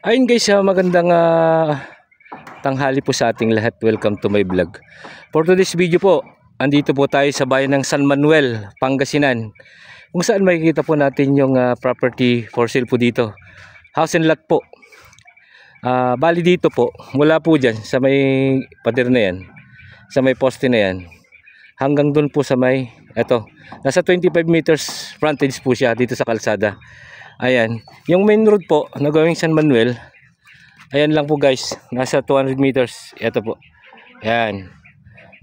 Ayun guys, magandang tanghali po sa ating lahat. Welcome to my vlog. For today's video po, andito po tayo sa bayan ng San Manuel, Pangasinan. Kung saan makikita po natin yung property for sale po dito. House and lot po. Bali dito po, mula po dyan sa may pader na yan, sa may poste na yan, hanggang dun po sa may, eto, nasa 25 meters frontage po siya dito sa kalsada. Ayan, yung main road po na going San Manuel, ayan lang po guys, nasa 200 meters. Ito po, ayan,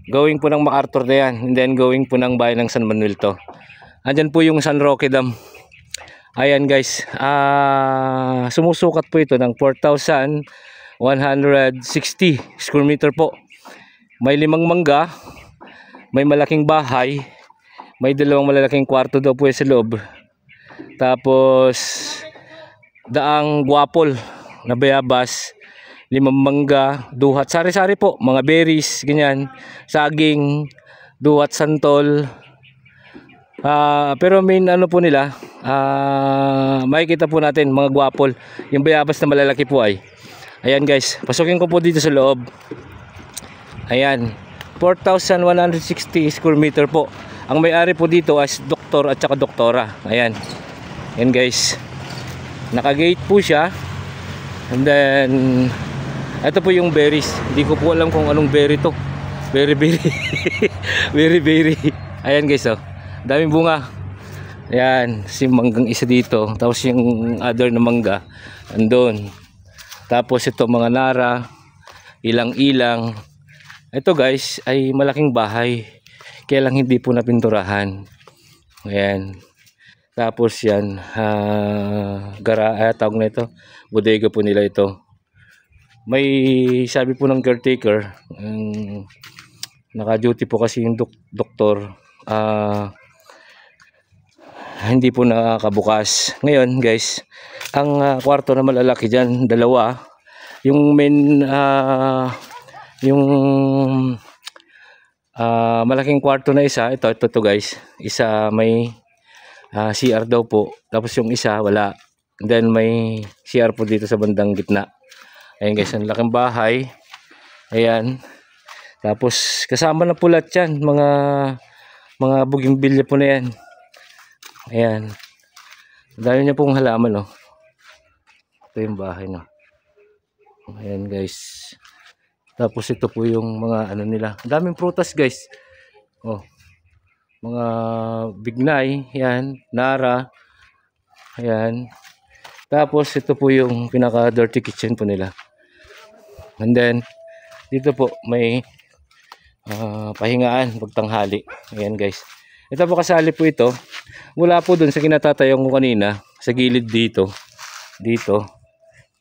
going po ng MacArthur na yan, and then going po ng bayan ng San Manuel to. Andyan po yung San Roque Dam. Ayan guys, sumusukat po ito ng 4,160 square meter po. May 5 mangga, may malaking bahay, may 2 malalaking kwarto daw po sa loob. Tapos daang guwapol na bayabas, 5 mangga, duhat, sari-sari po, mga berries, ganyan, saging, duhat, santol. Pero main ano po nila, makikita po natin mga guwapol, yung bayabas na malalaki po ay. Ayan guys, pasukin ko po dito sa loob. Ayan, 4,160 square meter po. Ang may-ari po dito as doktor at saka doktora. Ayan. Yan guys, naka-gate po siya. And then ito po yung berries. Hindi ko po alam kung anong berry to. Berry berry. Ayan guys, oh, daming bunga. Ayan, si manggang isa dito, tapos yung other na mangga andun. Tapos ito mga nara, ilang-ilang. Ito guys ay malaking bahay, kaya lang hindi po napinturahan. Ayan. Tapos yan, tawag na ito, bodega po nila ito. May sabi po ng caretaker, naka-duty po kasi yung doktor, hindi po nakakabukas. Ngayon guys, ang kwarto na malalaki dyan, 2. Yung main, yung malaking kwarto na isa, ito guys, isa may CR daw po, tapos yung isa wala. And then may CR po dito sa bandang gitna. Ayan guys, ang laking bahay. Ayan, tapos kasama na po lahat yan, mga bugimbilya po na yan. Ayan, dahil niya pong halaman, oh. Ito yung bahay, no. Ayan guys, tapos ito po yung mga ano nila, daming prutas guys, oh, mga bignay, yan, nara. Ayan. Tapos ito po yung pinaka dirty kitchen po nila. And then dito po may pahingaan pagtanghali. Ayan guys, ito po kasali po ito mula po dun sa kinatatayong ko kanina, sa gilid dito,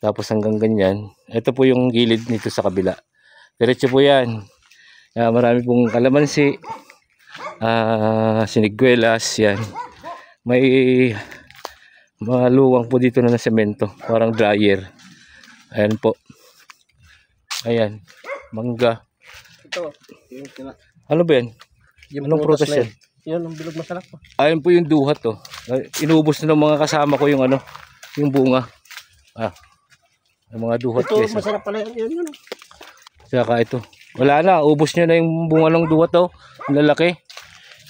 tapos hanggang ganyan. Ito po yung gilid nito sa kabila, diretso po yan. Marami pong kalamansi, siniguelas, yan. May maluwang po dito na semento, parang dryer. Ayan po. Ayan, mangga. Ito, ano ba yan? Anong prutas yan? Yan, ang bilog masarap po. Ayan po yung duhat, oh. Inubos na ng mga kasama ko yung ano, yung bunga. Yung mga duhat. Ito, guys, masarap pala yan. Yan. saka ito, wala na, ubos nyo na yung bunga ng duhat, oh. Ang lalaki.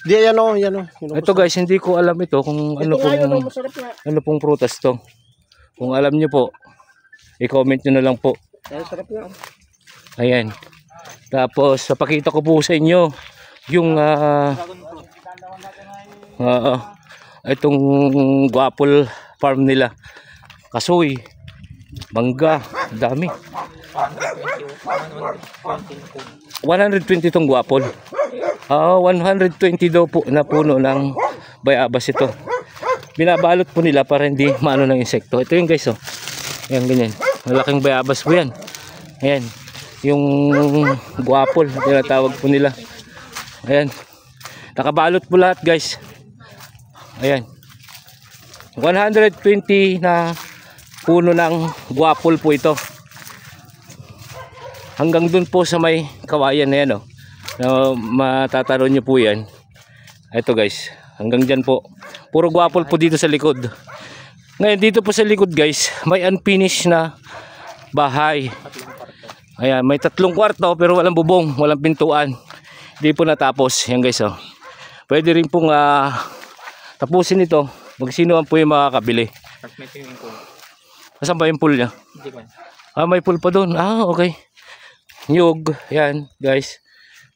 Di, yan o, yan o. Ito guys, hindi ko alam ito kung ano ito pong, nga yun, masarap na. ano pong prutas to. Kung alam nyo po, i-comment nyo na lang po. Ay, sarap nga. Ayan. Tapos, papakita ko po sa inyo yung itong guapol farm nila. Kasoy, mangga, dami. 120 itong guapol. 120 daw po na puno ng bayabas ito. Binabalot po nila para hindi maano ng insekto. Ito yung guys, oh. Ayan, ganyan. Malaking bayabas po yan. Ayan. Yung guapol, tinatawag po nila. Ayan. Nakabalot po lahat guys. Ayan. 120 na puno ng guapol po ito. Hanggang dun po sa may kawayan na yan, oh. Matataro nyo po yan. Ito guys, hanggang dyan po. Puro guapol po dito sa likod. Ngayon dito po sa likod guys, may unfinished na bahay. Tatlong kwarto. Ayan, may 3 kwarto pero walang bubong, walang pintuan. Hindi po natapos. Yan guys, oh. Pwede rin pong tapusin ito. Magsino po yung makakabili. Tapos may swimming pool. Nasaan ba yung pool niya? Hindi ba? May pool pa doon. Okay. Nyug. Yan, guys.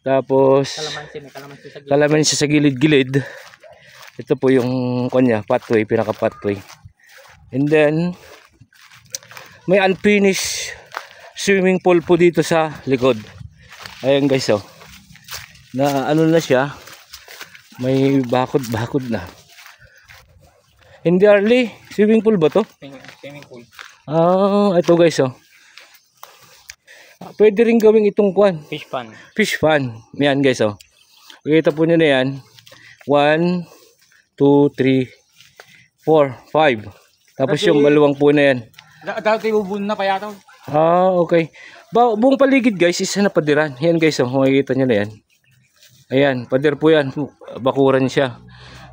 Tapos, Kalamansi, may kalamansi sa gilid. kalamansi sa gilid-gilid. Ito po yung kanya, pathway, pinaka-pathway. And then, may unfinished swimming pool po dito sa likod. Ayan guys, oh. Na ano na siya. May bakod-bakod na. Hindi early. Swimming pool ba to? Swimming pool. Ito guys, oh. Pwede rin gawing itong kwan. Fish pan. Fish pan. Yan guys, oh. Kita po nyo na yan. 1, 2, 3, 4, 5. Tapos yung maluwang po na yan. Dati bubun na pa yata. Okay. Buong paligid guys, isa na padiran. Yan guys, oh. Makikita nyo na yan. Ayan, pader po yan. Bakuran siya.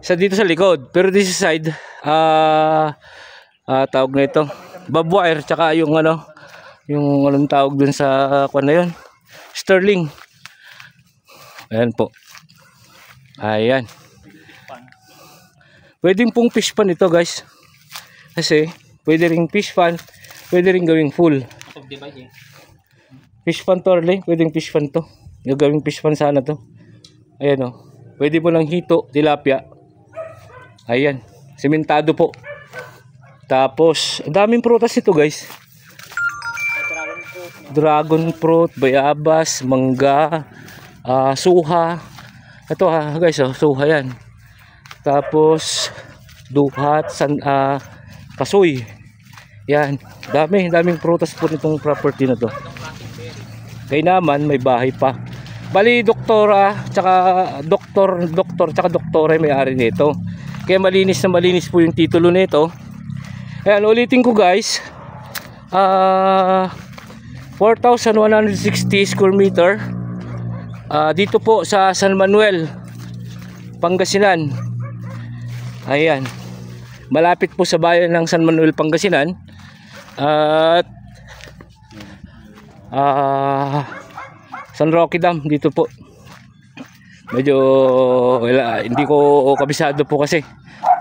Sa dito sa likod. Pero this side, tawag na ito. Barbed wire, tsaka yung ano, yung anong tawag dun sa kwan na yun. Sterling. Ayan po. Ayan. Pwedeng pong fish pan ito guys. Kasi, pwede ring fish pan, pwede ring gawing full. Fish pan to, Arley. Pwedeng fish pan to. Gagawing fish pan sana to. Ayan o. Pwede po lang hito, tilapia. Ayan. Simentado po. Tapos, ang daming prutas ito guys. Dragon fruit, bayabas, mangga, suha. Ito guys, oh, suha yan. Tapos, duhat, kasoy. Yan. Daming prutas po nitong property na to. Kaya naman, may bahay pa. Bali, doktora, tsaka doktora yung may-ari nito. Kaya malinis na malinis po yung titulo nito. Ayan, ulitin ko guys. 4,160 square meter. Dito po sa San Manuel, Pangasinan. Ayan. Malapit po sa bayan ng San Manuel, Pangasinan. At San Roque Dam dito po. Medyo hindi ko kabisado po kasi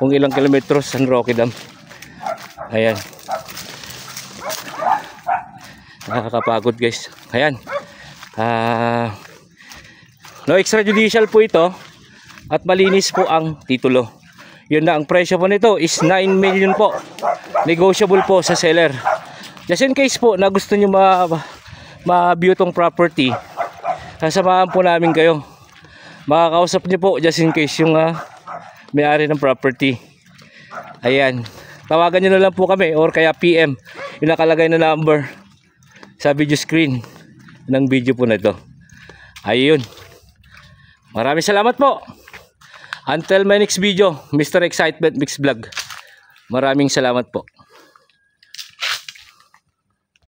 kung ilang kilometros San Roque Dam. Ayan. Nakakapagod guys. Ayan. No extrajudicial po ito at malinis po ang titulo. Yun na, ang presyo po nito is 9 million po. Negotiable po sa seller. Just in case po na gusto nyo ma-view tong property, sasamahan po namin kayo. Makakausap nyo po just in case yung may-ari ng property. Ayan. Tawagan nyo na lang po kami or kaya PM. Yung nakalagay na number sa video screen ng video po na ito. Ayun. Maraming salamat po. Until my next video, Mr. Excitement Mix Vlog. Maraming salamat po.